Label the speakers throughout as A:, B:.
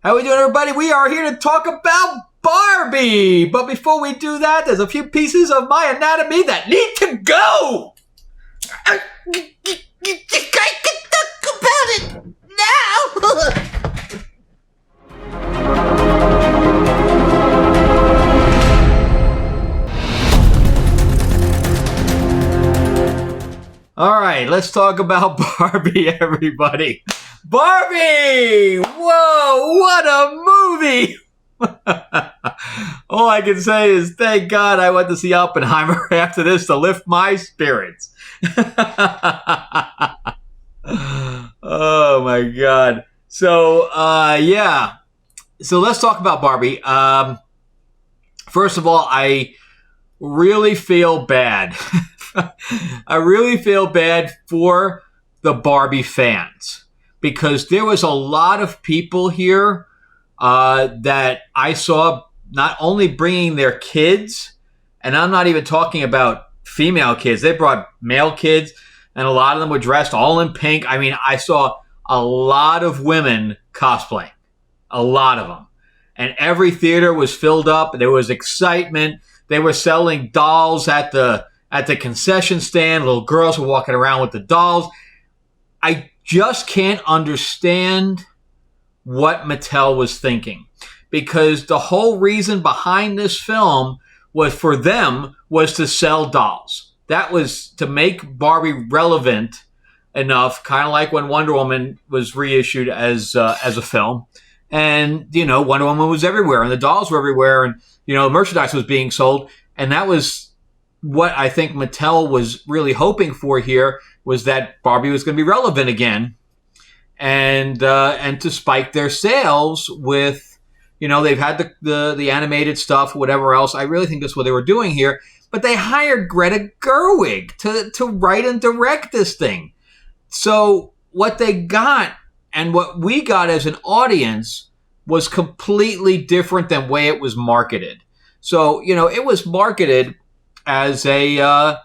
A: How we doing, everybody? We are here to talk about Barbie. But before we do that, there's a few pieces of my anatomy that need to go. I can talk about it now. All right, let's talk about Barbie, everybody. Barbie! Whoa, what a movie! All I can say is thank God I went to see Oppenheimer after this to lift my spirits. Oh my God. So, yeah. So let's talk about Barbie. First of all, I really feel bad. I really feel bad for the Barbie fans because there was a lot of people here that I saw not only bringing their kids, and I'm not even talking about female kids. They brought male kids, and a lot of them were dressed all in pink. I mean, I saw a lot of women cosplaying, a lot of them. And every theater was filled up. There was excitement. They were selling dolls at the concession stand. Little girls were walking around with the dolls. I just can't understand what Mattel was thinking, because the whole reason behind this film was for them was to sell dolls. That was to make Barbie relevant enough, kind of like when Wonder Woman was reissued as a film. And, you know, Wonder Woman was everywhere and the dolls were everywhere and, you know, merchandise was being sold. And that was what I think Mattel was really hoping for here, was that Barbie was going to be relevant again and to spike their sales with, you know, they've had the animated stuff, whatever else. I really think that's what they were doing here. But they hired Greta Gerwig to write and direct this thing. So what they got and what we got as an audience was completely different than the way it was marketed. So, you know, it was marketed as a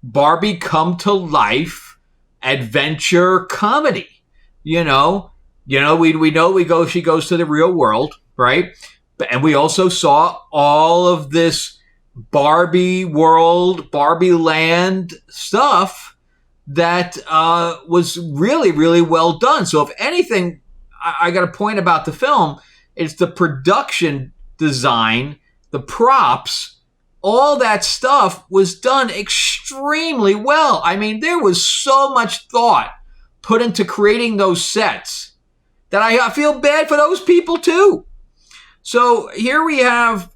A: Barbie come to life adventure comedy. She goes to the real world, right? And we also saw all of this Barbie world, Barbie land stuff that was really, really well done. So if anything, I got a point about the film, it's the production design, the props, all that stuff was done extremely well. I mean, there was so much thought put into creating those sets that I feel bad for those people too. So here we have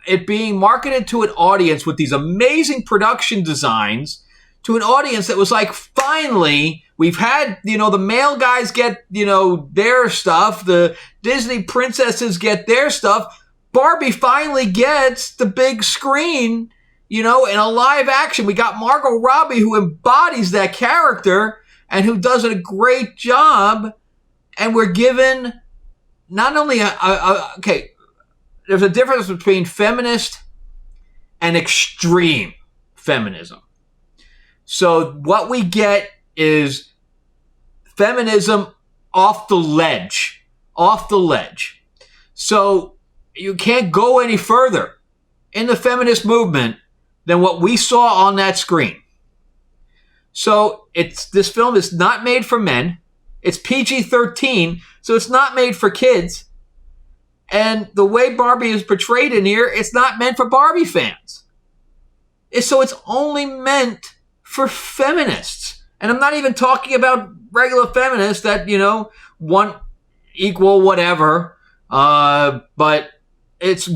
A: it being marketed to an audience with these amazing production designs, to an audience that was like, finally, we've had, you know, the male guys get, you know, their stuff. The Disney princesses get their stuff. Barbie finally gets the big screen, you know, in a live action. We got Margot Robbie, who embodies that character and who does a great job. And we're given not only okay, there's a difference between feminist and extreme feminism. So what we get is feminism off the ledge. So you can't go any further in the feminist movement than what we saw on that screen. So this film is not made for men. It's PG-13, so it's not made for kids. And the way Barbie is portrayed in here, it's not meant for Barbie fans. So it's only meant for feminists. And I'm not even talking about regular feminists that, you know, want equal whatever. But it's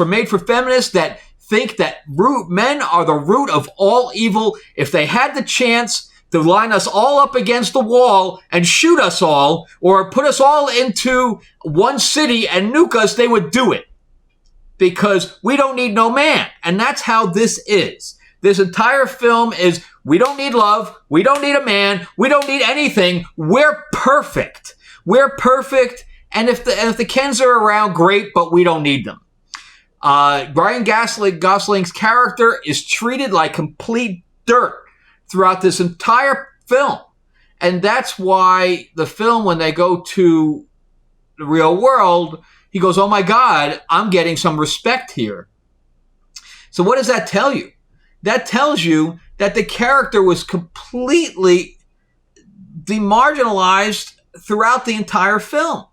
A: made for feminists that think that men are the root of all evil. If they had the chance to line us all up against the wall and shoot us all, or put us all into one city and nuke us, they would do it. Because we don't need no man. And that's how this is. This entire film is, we don't need love. We don't need a man. We don't need anything. We're perfect. And if the Kens are around, great, but we don't need them. Ryan Gosling's character is treated like complete dirt throughout this entire film. And that's why the film, when they go to the real world, he goes, oh my God, I'm getting some respect here. So what does that tell you? That tells you that the character was completely demarginalized throughout the entire film.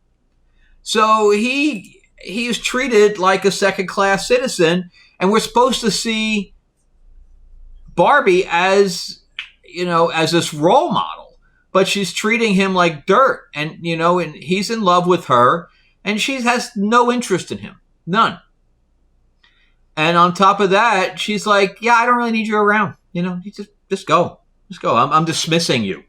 A: So he is treated like a second-class citizen, and we're supposed to see Barbie as, as this role model, but she's treating him like dirt, and and he's in love with her, and she has no interest in him, none. And on top of that, she's like, yeah, I don't really need you around. Just go. I'm dismissing you.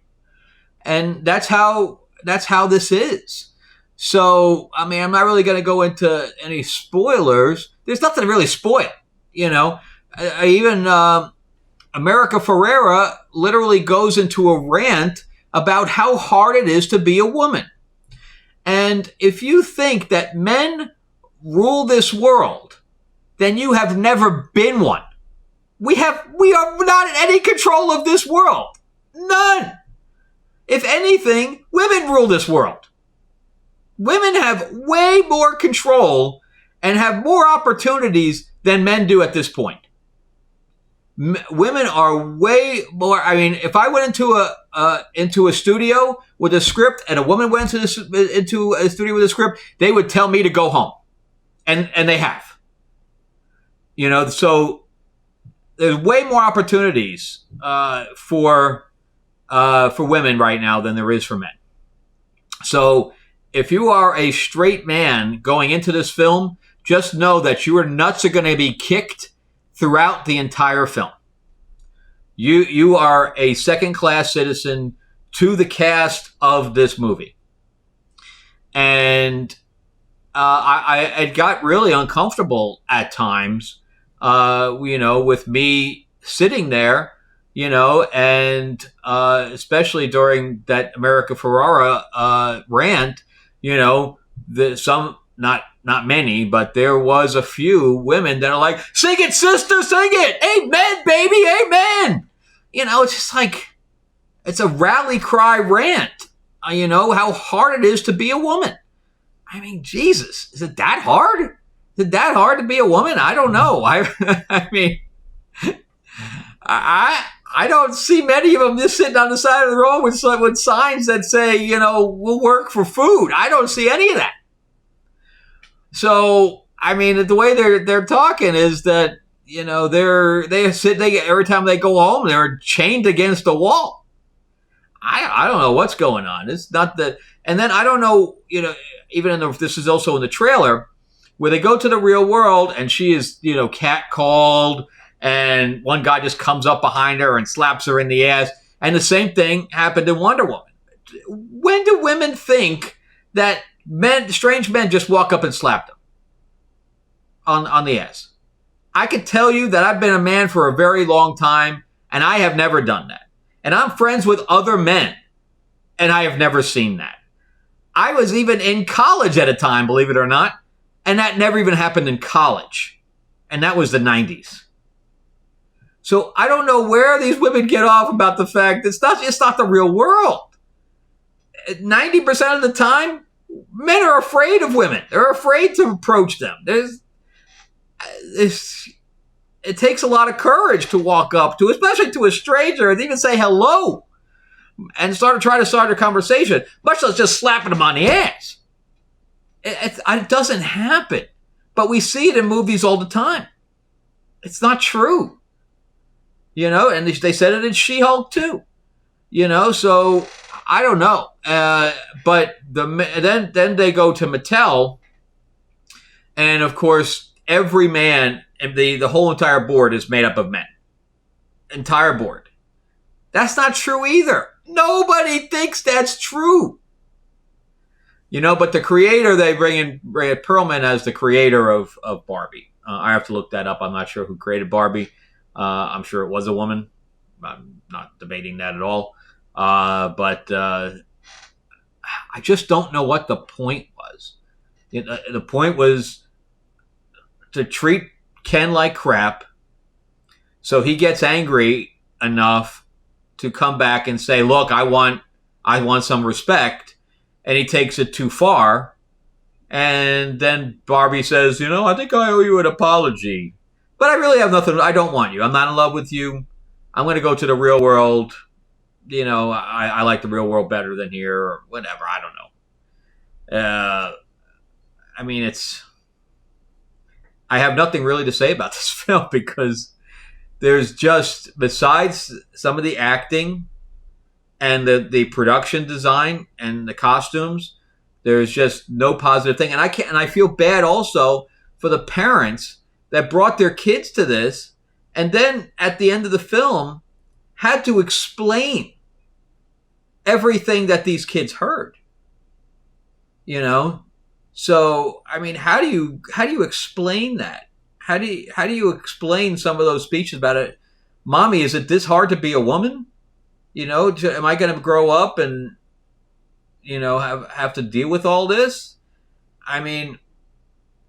A: And that's how this is. So, I mean, I'm not really going to go into any spoilers. There's nothing to really spoil, Even America Ferrera literally goes into a rant about how hard it is to be a woman. And if you think that men rule this world, then you have never been one. We are not in any control of this world. None. If anything, women rule this world. Women have way more control and have more opportunities than men do at this point. Women are way more. I mean, if I went into a studio with a script and a woman went into a studio with a script, they would tell me to go home, and they have. So there's way more opportunities for women right now than there is for men. So if you are a straight man going into this film, just know that your nuts are going to be kicked throughout the entire film. You are a second-class citizen to the cast of this movie. And it got really uncomfortable at times, with me sitting there, and especially during that America Ferrera rant, not many, but there was a few women that are like, sing it, sister, sing it. Amen, baby, amen. It's just like, it's a rally cry rant, how hard it is to be a woman. I mean, Jesus, is it that hard? Is it that hard to be a woman? I don't know. I mean, I don't see many of them just sitting on the side of the road with signs that say, we'll work for food. I don't see any of that. So, I mean, the way they're talking is that, they every time they go home, they're chained against a wall. I don't know what's going on. It's not that. And then I don't know, even this is also in the trailer, where they go to the real world and she is, catcalled, and one guy just comes up behind her and slaps her in the ass. And the same thing happened in Wonder Woman. When do women think that strange men just walk up and slap them on the ass? I can tell you that I've been a man for a very long time, and I have never done that. And I'm friends with other men, and I have never seen that. I was even in college at a time, believe it or not, and that never even happened in college. And that was the 90s. So I don't know where these women get off about the fact that it's not the real world. 90% of the time, men are afraid of women. They're afraid to approach them. It takes a lot of courage to walk up to, especially to a stranger, and even say hello and try to start a conversation, much less just slapping them on the ass. It doesn't happen, but we see it in movies all the time. It's not true. And they said it in She-Hulk too. So I don't know. But then they go to Mattel, and of course every man, and the whole entire board is made up of men. Entire board. That's not true either. Nobody thinks that's true. But the creator, they bring in Perlman as the creator of Barbie. I have to look that up. I'm not sure who created Barbie. I'm sure it was a woman. I'm not debating that at all. But I just don't know what the point was. The point was to treat Ken like crap, so he gets angry enough to come back and say, look, I want I want some respect. And he takes it too far. And then Barbie says, I think I owe you an apology. But I really have nothing. I don't want you. I'm not in love with you. I'm going to go to the real world. I like the real world better than here, or whatever. I don't know. I mean, I have nothing really to say about this film because there's just, besides some of the acting and the production design and the costumes, there's just no positive thing. And I feel bad also for the parents that brought their kids to this and then at the end of the film had to explain everything that these kids heard. So, I mean, how do you explain that? How do you explain some of those speeches about it? Mommy, is it this hard to be a woman? Am I going to grow up and, have to deal with all this? I mean,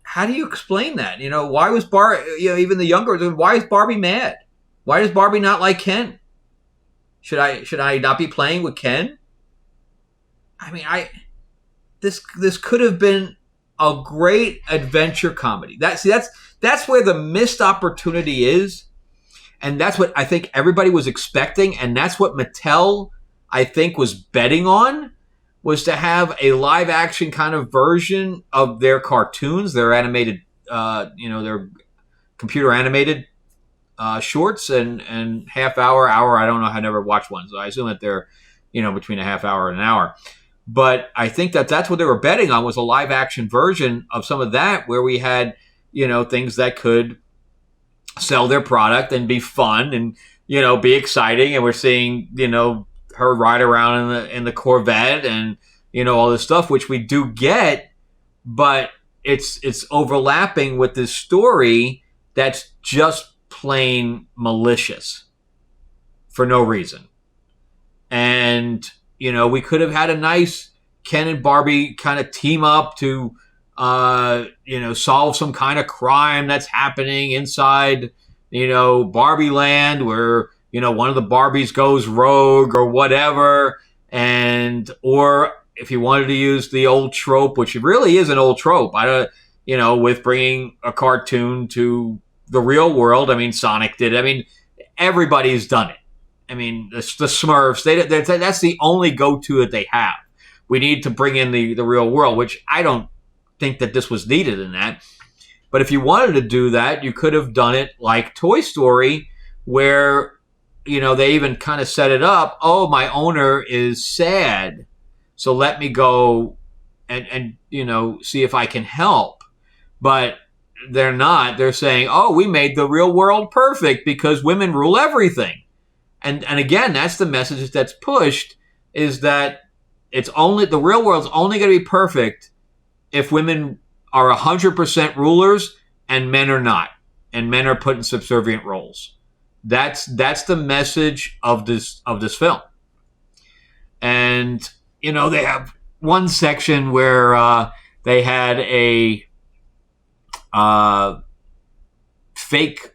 A: how do you explain that? Why was even the younger, why is Barbie mad? Why does Barbie not like Ken? Should I not be playing with Ken? I mean, this could have been a great adventure comedy. That's where the missed opportunity is. And that's what I think everybody was expecting. And that's what Mattel, I think, was betting on, was to have a live action kind of version of their cartoons, their animated, their computer animated shorts and half hour. I don't know. I never watched one. So I assume that they're, between a half hour and an hour. But I think that's what they were betting on, was a live action version of some of that, where we had, things that could sell their product and be fun and, be exciting. And we're seeing, her ride around in the Corvette and, all this stuff, which we do get, but it's overlapping with this story that's just plain malicious for no reason. And, we could have had a nice Ken and Barbie kind of team up to, solve some kind of crime that's happening inside, Barbie land, where, one of the Barbies goes rogue or whatever. Or if you wanted to use the old trope, which really is an old trope, with bringing a cartoon to the real world. I mean, Sonic did it. I mean, everybody's done it. I mean, the Smurfs, that's the only go-to that they have. We need to bring in the real world, which I don't think that this was needed in that. But if you wanted to do that, you could have done it like Toy Story, where, they even kind of set it up. Oh, my owner is sad, so let me go and see if I can help. But they're not. They're saying, oh, we made the real world perfect because women rule everything. And again, that's the message that's pushed, is that the real world's only going to be perfect if women are 100% rulers and men are not, and men are put in subservient roles. That's the message of this film. And they have one section where they had a fake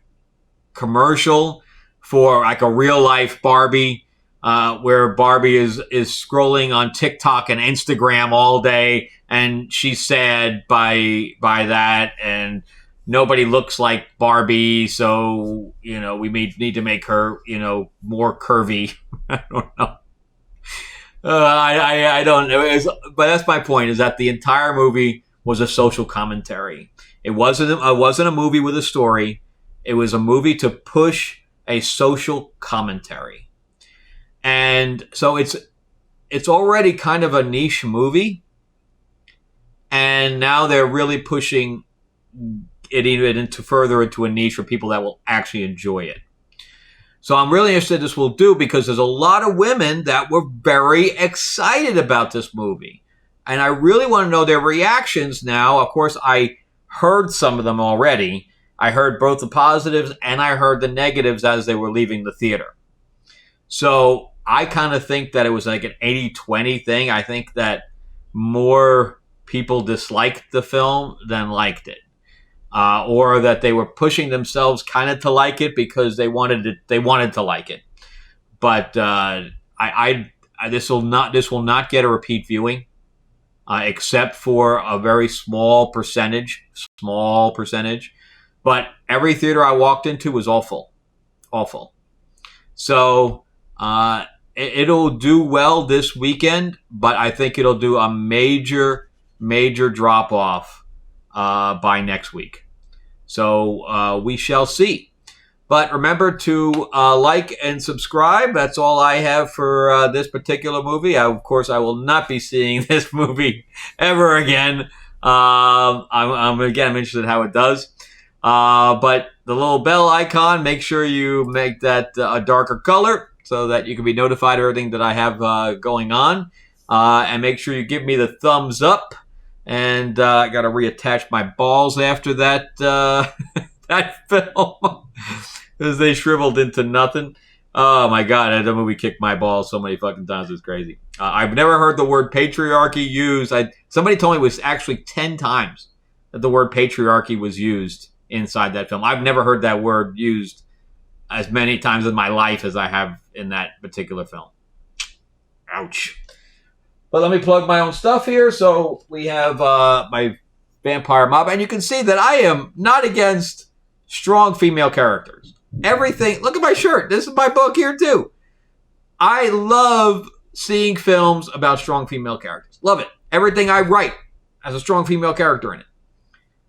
A: commercial for like a real life Barbie, where Barbie is scrolling on TikTok and Instagram all day, and she's sad by that, and nobody looks like Barbie, so we need to make her more curvy. I don't know. I don't know, but that's my point. Is that the entire movie was a social commentary. It wasn't a movie with a story. It was a movie to push a social commentary. And so it's already kind of a niche movie, and now they're really pushing it even into a niche for people that will actually enjoy it. So I'm really interested in this will do, because there's a lot of women that were very excited about this movie, and I really want to know their reactions now. Of course, I heard some of them already. I heard both the positives and I heard the negatives as they were leaving the theater. So I kind of think that it was like an 80-20 thing. I think that more people disliked the film than liked it. Or that they were pushing themselves kind of to like it because they wanted to like it. But I this will not get a repeat viewing, except for a very small percentage. But every theater I walked into was all full. So it'll do well this weekend, but I think it'll do a major drop off by next week. So we shall see. But remember to like and subscribe. That's all I have for this particular movie. Of course, I will not be seeing this movie ever again. I'm interested in how it does. But the little bell icon, make sure you make that a darker color so that you can be notified of everything that I have going on. And make sure you give me the thumbs up. And I got to reattach my balls after that that film. Because they shriveled into nothing. Oh my God, that movie kicked my balls so many fucking times. It's crazy. I've never heard the word patriarchy used. Somebody told me it was actually 10 times that the word patriarchy was used inside that film. I've never heard that word used as many times in my life as I have in that particular film. Ouch. But let me plug my own stuff here. So we have my Vampire Mob. And you can see that I am not against strong female characters. Everything. Look at my shirt. This is my book here too. I love seeing films about strong female characters. Love it. Everything I write has a strong female character in it.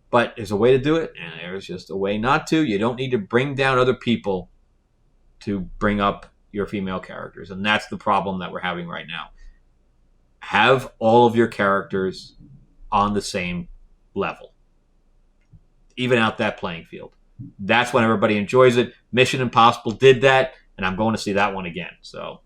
A: But there's a way to do it, and there's just a way not to. You don't need to bring down other people to bring up your female characters. And that's the problem that we're having right now. Have all of your characters on the same level. Even out that playing field. That's when everybody enjoys it. Mission Impossible did that, and I'm going to see that one again. So,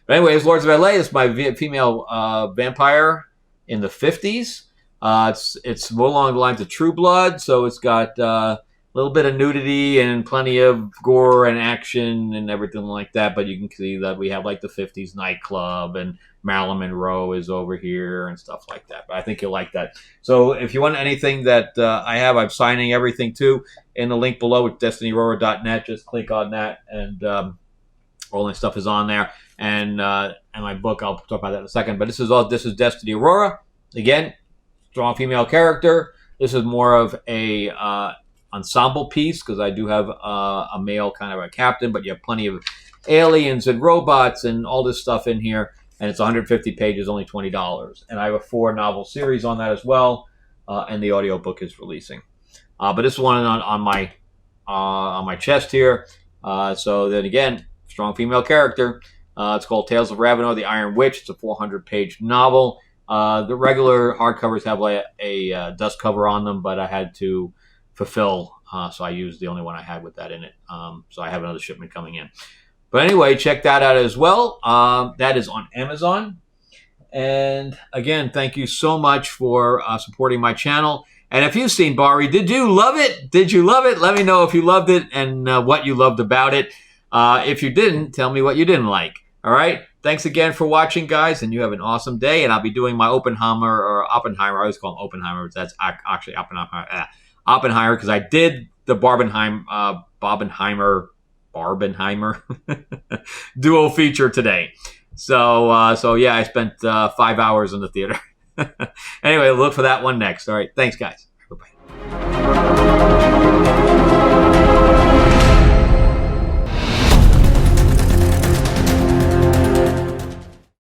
A: but anyways, Lords of LA is my female vampire in the 50s. It's more along the lines of True Blood, so it's got a little bit of nudity and plenty of gore and action and everything like that. But you can see that we have like the 50s nightclub, and Marilyn Monroe is over here and stuff like that. But I think you'll like that. So if you want anything that I have, I'm signing everything too in the link below at destinyaurora.net. Just click on that, and all my stuff is on there. And my book, I'll talk about that in a second. But this is Destiny Aurora. Again, strong female character. This is more of a ensemble piece because I do have a male kind of a captain, but you have plenty of aliens and robots and all this stuff in here. And it's 150 pages, only $20. And I have a 4-novel series on that as well. And the audiobook is releasing. But this one on my chest here. So then again, strong female character. It's called Tales of Ravenor, the Iron Witch. It's a 400-page novel. The regular hardcovers have like a dust cover on them, but I had to fulfill. So I used the only one I had with that in it. So I have another shipment coming in. But anyway, check that out as well. That is on Amazon. And again, thank you so much for supporting my channel. And if you've seen Barbie, did you love it? Did you love it? Let me know if you loved it and what you loved about it. If you didn't, tell me what you didn't like. All right? Thanks again for watching, guys, and you have an awesome day. And I'll be doing my Oppenheimer. I always call him Oppenheimer, but that's actually Oppenheimer, because I did the Barbenheimer duo feature today. So yeah, I spent 5 hours in the theater. Anyway, look for that one next. All right. Thanks, guys. Bye-bye.